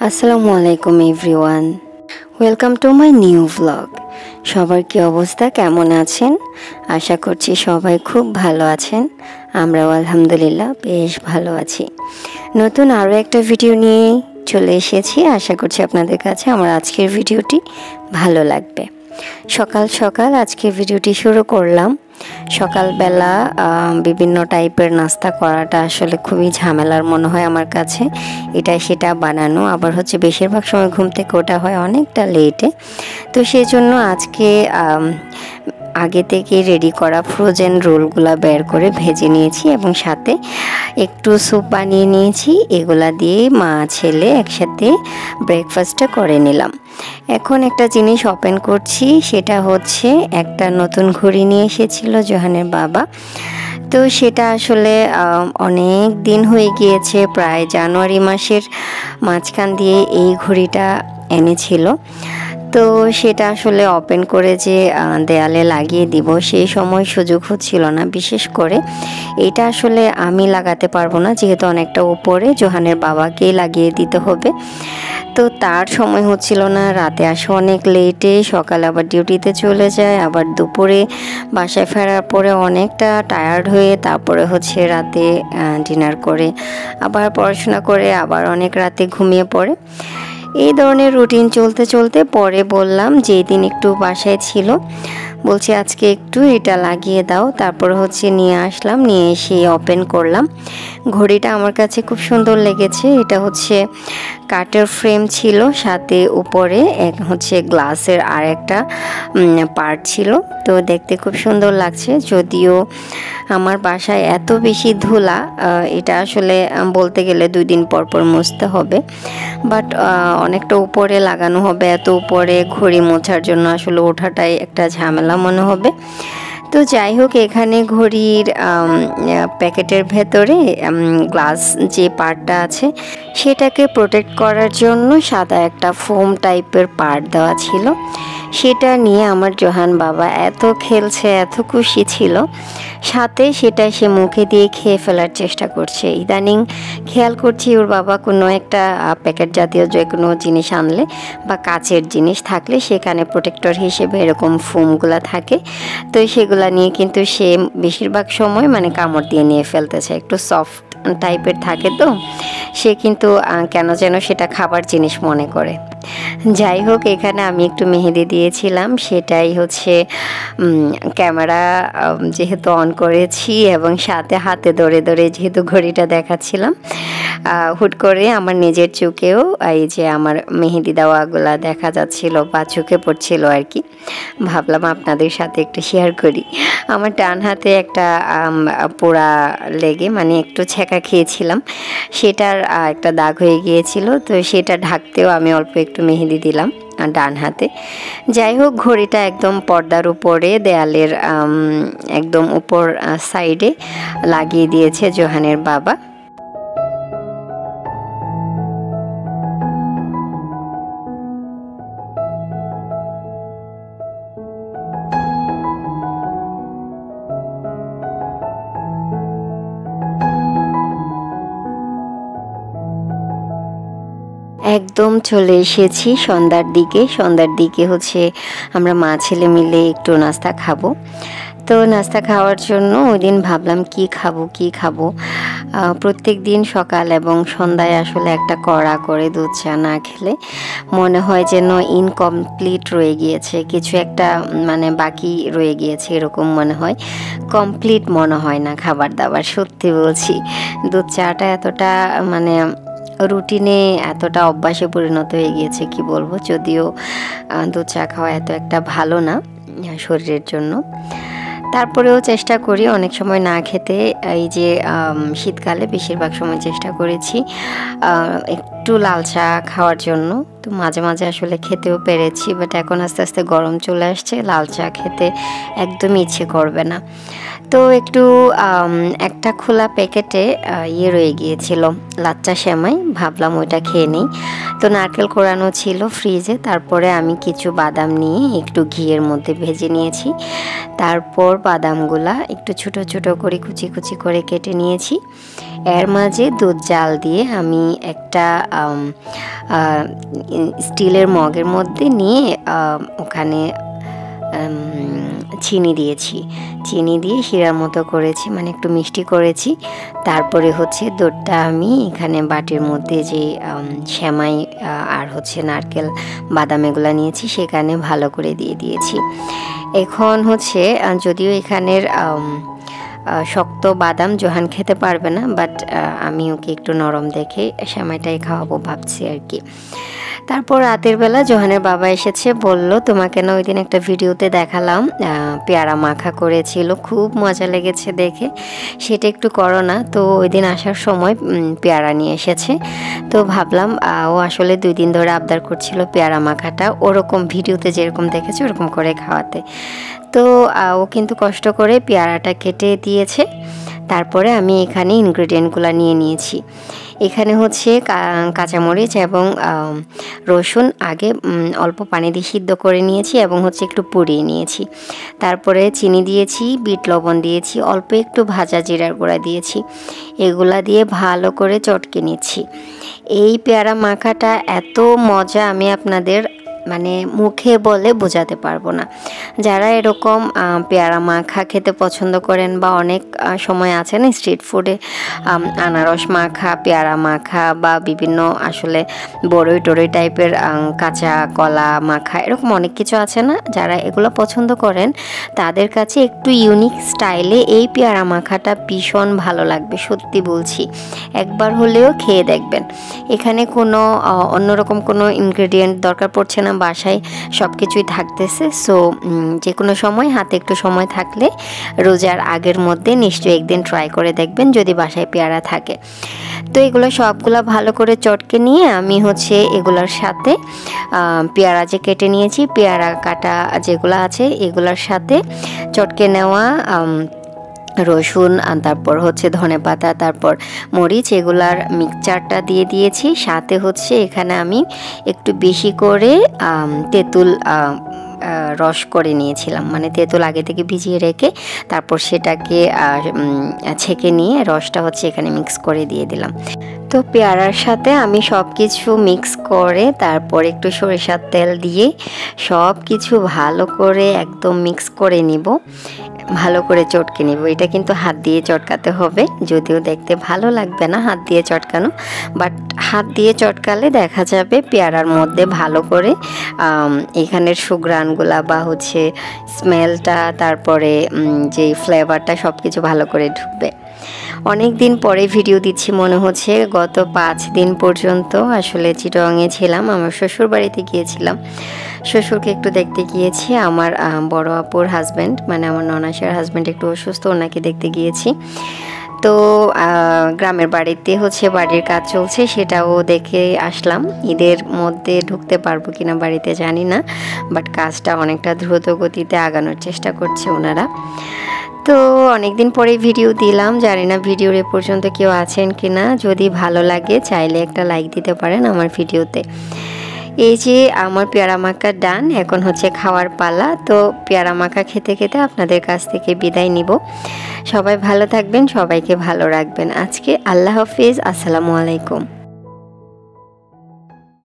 আসসালামু আলাইকুম everyone, welcome to my new vlog. সবার কি অবস্থা, কেমন আছেন? আশা করছি সবাই খুব ভালো আছেন। আমরাও আলহামদুলিল্লাহ বেশ ভালো আছি। নতুন আরও একটা ভিডিও নিয়ে চলে এসেছি। আশা করছি আপনাদের কাছে আমার আজকের ভিডিওটি ভালো লাগবে। সকাল সকাল আজকে ভিডিওটি শুরু করলাম। সকালবেলা বিভিন্ন টাইপের নাস্তা করাটা আসলে খুবই ঝামেলার মনে হয় আমার কাছে। এটা সেটা বানানো, আবার হচ্ছে বেশিরভাগ সময় ঘুম থেকে ওঠা হয় অনেকটা লেটে। তো সেই জন্য আজকে আগে থেকে রেডি করা ফ্রোজেন রোলগুলা বের করে ভেজে নিয়েছি এবং সাথে একটু স্যুপ বানিয়ে নিয়েছি। এগুলা দিয়ে মা ছেলে একসাথে ব্রেকফাস্টটা করে নিলাম। এখন একটা জিনিস ওপেন করছি, সেটা হচ্ছে একটা নতুন ঘড়ি নিয়ে এসেছিল জোহানের বাবা। তো সেটা আসলে অনেক দিন হয়ে গিয়েছে, প্রায় জানুয়ারি মাসের মাঝখান দিয়ে এই ঘড়িটা এনেছিল। তো সেটা আসলে ওপেন করে যে দেয়ালে লাগিয়ে দিব সেই সময় সুযোগ হচ্ছিল না। বিশেষ করে এটা আসলে আমি লাগাতে পারবো না, যেহেতু অনেকটা উপরে জোহানের বাবাকেই লাগিয়ে দিতে হবে। তো তার সময় হচ্ছিল না, রাতে আসে অনেক লেটে, সকালে আবার ডিউটিতে চলে যায়, আবার দুপুরে বাসায় ফেরার পরে অনেকটা টায়ার্ড হয়ে তারপরে হচ্ছে রাতে ডিনার করে আবার পড়াশোনা করে আবার অনেক রাতে ঘুমিয়ে পড়ে। এই ধরনের রুটিন চলতে চলতে পরে বললাম, যেই দিন একটু বাসায় ছিল, বলছি আজকে একটু এটা লাগিয়ে দাও। তারপর হচ্ছে নিয়ে আসলাম, নিয়ে এসে ওপেন করলাম। ঘড়িটা আমার কাছে খুব সুন্দর লেগেছে। এটা হচ্ছে কাঠের ফ্রেম ছিল, সাথে উপরে হচ্ছে গ্লাসের আর একটা পার্ট ছিল। তো দেখতে খুব সুন্দর লাগছে। যদিও আমার বাসায় এত বেশি ধুলা, এটা আসলে বলতে গেলে 2 দিন পর পর মুছতে হবে, বাট অনেকটা উপরে লাগানো হবে। এত উপরে ঘড়ি মোছার জন্য আসলে ওঠাটাই একটা ঝামেলা মনে হবে। তো যাই হোক, এখানে ঘড়ির প্যাকেটের ভেতরে গ্লাস যে পার্টটা আছে সেটাকে প্রোটেক্ট করার জন্য সাদা একটা ফোম টাইপের পার্ট দেওয়া ছিল। সেটা নিয়ে আমার জোহান বাবা এত খেলছে, এত খুশি ছিল, সাথে সেটা সে মুখে দিয়ে খেয়ে ফেলার চেষ্টা করছে। ইদানিং খেয়াল করছি ওর বাবা কোনো একটা প্যাকেট জাতীয় যে কোনো জিনিস আনলে বা কাচের জিনিস থাকলে সেখানে প্রোটেক্টর হিসেবে এরকম ফোমগুলো থাকে। তো সেগুলো নিয়ে কিন্তু সে বেশিরভাগ সময় কামড় দিয়ে নিয়ে ফেলতেছে। একটু সফট টাইপের থাকে, তো সে কিন্তু কেন যেন সেটা খাবার জিনিস মনে করে। যাই হোক, এখানে আমি একটু মেহেদি দিয়েছিলাম, সেটাই হচ্ছে ক্যামেরা যেহেতু অন করেছি এবং সাথে হাতে ধরে ধরে যেহেতু ঘড়িটা দেখাচ্ছিলাম, হুট করে আমার নিজের চোখেও এই যে আমার মেহেদি দেওয়াগুলা দেখা যাচ্ছিল বা চোখে পড়ছিল আর কি। ভাবলাম আপনাদের সাথে একটু শেয়ার করি। আমার ডান হাতে একটা পোড়া লেগে একটু ছ্যাঁকা খেয়েছিলাম, সেটার একটা দাগ হয়ে গিয়েছিল। তো সেটা ঢাকতেও আমি অল্প একটু মেহেদি দিলাম ডান হাতে। যাই হোক, ঘড়িটা একদম পর্দার উপরে দেয়ালের একদম উপর সাইডে লাগিয়ে দিয়েছে জোহানের বাবা। একদম চলে এসেছি সন্ধ্যার দিকে হচ্ছে আমরা মা ছেলে মিলে একটু নাস্তা খাবো। তো নাস্তা খাওয়ার জন্য ওই দিন ভাবলাম কি খাবো। প্রত্যেক দিন সকাল এবং সন্ধ্যায় আসলে একটা কড়া করে দুধ চা না খেলে মনে হয় যেন ইনকমপ্লিট রয়ে গিয়েছে, কিছু একটা বাকি রয়ে গিয়েছে, এরকম মনে হয়। কমপ্লিট মনে হয় না খাবার দাবার, সত্যি বলছি। দুধ চাটা এতটা রুটিনে এতটা অভ্যাসে পরিণত হয়ে গিয়েছে, কি বলবো। যদিও দুধ চা খাওয়া এত একটা ভালো না শরীরের জন্য, তারপরেও চেষ্টা করি অনেক সময় না খেতে। এই যে শীতকালে বেশিরভাগ সময় চেষ্টা করেছি একটু লাল চা খাওয়ার জন্য। তো মাঝে মাঝে আসলে খেতেও পেরেছি, বাট এখন আস্তে আস্তে গরম চলে আসছে, লাল চা খেতে একদমই ইচ্ছে করবে না। তো একটু একটা খোলা প্যাকেটে রয়ে গিয়েছিল লাচ্চা সেমাই, ভাবলাম ওইটা খেয়ে নিই। তো নারকেল কোরানো ছিল ফ্রিজে, তারপরে আমি কিছু বাদাম নিয়ে একটু ঘিয়ের মধ্যে ভেজে নিয়েছি। তারপর বাদামগুলা একটু ছোট ছোট করে কুচি কুচি করে কেটে নিয়েছি। এর মাঝে দুধ জাল দিয়ে আমি একটা স্টিলের মগের মধ্যে নিয়ে ওখানে চিনি দিয়েছি, চিনি দিয়ে শিরার মতো করেছি, মানে একটু মিষ্টি করেছি। তারপরে হচ্ছে দুধটা আমি এখানে বাটির মধ্যে যে সেমাই আর হচ্ছে নারকেল বাদাম এগুলো নিয়েছি সেখানে ভালো করে দিয়ে দিয়েছি। এখন হচ্ছে যদিও এখানের শক্ত বাদাম জোহান খেতে পারবে না, বাট আমি ওকে একটু নরম দেখে সেমাইটাই খাওয়াবো ভাবছি আর কি। তারপর রাতের বেলা জোহানের বাবা এসেছে, বলল তোমাকে না ওই দিন একটা ভিডিওতে দেখালাম পেয়ারা মাখা করেছিল, খুব মজা লেগেছে দেখে, সেটা একটু করো না। তো ওই দিন আসার সময় পেয়ারা নিয়ে এসেছে, তো ভাবলাম ও আসলে 2 দিন ধরে আবদার করছিল পেয়ারা মাখাটা ওরকম ভিডিওতে যেরকম দেখেছে ওরকম করে খাওয়াতে। তো ও কিন্তু কষ্ট করে পেয়ারাটা কেটে দিয়েছে। তারপরে আমি এখানে ইনগ্রেডিয়েন্টগুলো নিয়ে নিয়েছি। এখানে হচ্ছে কাঁচামরিচ এবং রসুন আগে অল্প পানি দিয়ে সিদ্ধ করে নিয়েছি এবং হচ্ছে একটু পুড়িয়ে নিয়েছি। তারপরে চিনি দিয়েছি, বিট লবণ দিয়েছি, অল্প একটু ভাজা জিরার গুঁড়া দিয়েছি। এগুলা দিয়ে ভালো করে চটকে নিচ্ছি। এই পেয়ারা মাখাটা এত মজা আমি আপনাদের মানে মুখে বলে বোঝাতে পারবো না। যারা এরকম পেয়ারা মাখা খেতে পছন্দ করেন বা অনেক সময় আছে না স্ট্রিট ফুডে আনারস মাখা, পেয়ারা মাখা বা বিভিন্ন আসলে বড়ই টড়ই টাইপের কাঁচা কলা মাখা, এরকম অনেক কিছু আছে না, যারা এগুলো পছন্দ করেন তাদের কাছে একটু ইউনিক স্টাইলে এই পেয়ারা মাখাটা ভীষণ ভালো লাগবে, সত্যি বলছি। একবার হলেও খেয়ে দেখবেন। এখানে কোনো অন্যরকম কোনো ইনগ্রেডিয়েন্ট দরকার পড়ছে না, বাসায় সব কিছুই থাকতেছে। সো যে কোনো সময় হাতে একটু সময় থাকলে রোজার আগের মধ্যে নিশ্চয়ই একদিন ট্রাই করে দেখবেন যদি বাসায় পেয়ারা থাকে। তো এগুলো সবগুলো ভালো করে চটকে নিয়ে আমি হচ্ছে এগুলোর সাথে পেয়ারা যে কেটে নিয়েছি, পেয়ারা কাটা যেগুলো আছে এগুলোর সাথে চটকে নেওয়া রসুন, তারপর হচ্ছে ধনেপাতা, তারপর মরিচ, এগুলার মিক্সচারটা দিয়ে দিয়েছি। সাথে হচ্ছে এখানে আমি একটু বেশি করে তেঁতুল রস করে নিয়েছিলাম, মানে তেঁতুল আগে থেকে ভিজিয়ে রেখে তারপর সেটাকে ছেঁকে নিয়ে রসটা হচ্ছে এখানে মিক্স করে দিয়ে দিলাম। তো পেয়ারার সাথে আমি সব কিছু মিক্স করে তারপর একটু সরিষার তেল দিয়ে সব কিছু ভালো করে একদম মিক্স করে নিব, ভালো করে চটকে নিব। এটা কিন্তু হাত দিয়ে চটকাতে হবে, যদিও দেখতে ভালো লাগবে না হাত দিয়ে চটকানো, বাট হাত দিয়ে চটকালে দেখা যাবে পেয়ারার মধ্যে ভালো করে এখানের সুঘ্রাণগুলা বা হচ্ছে স্মেলটা, তারপরে যে ফ্লেভারটা সব কিছু ভালো করে ঢুকবে। অনেক দিন পরে ভিডিও দিচ্ছি মনে হচ্ছে। গত 5 দিন পর্যন্ত আসলে চিটাগাংয়ে ছিলাম, আমার শ্বশুর বাড়িতে গিয়েছিলাম, শ্বশুরকে একটু দেখতে গিয়েছি। আমার বড় আপুর হাজব্যান্ড, মানে আমার ননাসের হাজব্যান্ড একটু অসুস্থ, ওনাকে দেখতে গিয়েছি। তো গ্রামের বাড়িতে হচ্ছে বাড়ির কাজ চলছে, সেটাও দেখে আসলাম। ঈদের মধ্যে ঢুকতে পারবো কিনা বাড়িতে জানি না, বাট কাজটা অনেকটা দ্রুত গতিতে আগানোর চেষ্টা করছে ওনারা। তো অনেকদিন পরে ভিডিও দিলাম, জানি না ভিডিওর এ পর্যন্ত কেউ আছেন কিনা। যদি ভালো লাগে চাইলে একটা লাইক দিতে পারেন আমার ভিডিওতে। এই যে আমার পেয়ারা মাখা ডান, এখন হচ্ছে খাওয়ার পালা। তো পেয়ারা মাখা খেতে খেতে আপনাদের কাছ থেকে বিদায় নিব। সবাই ভালো থাকবেন, সবাইকে ভালো রাখবেন। আজকে আল্লাহ হাফিজ, আসসালামু আলাইকুম।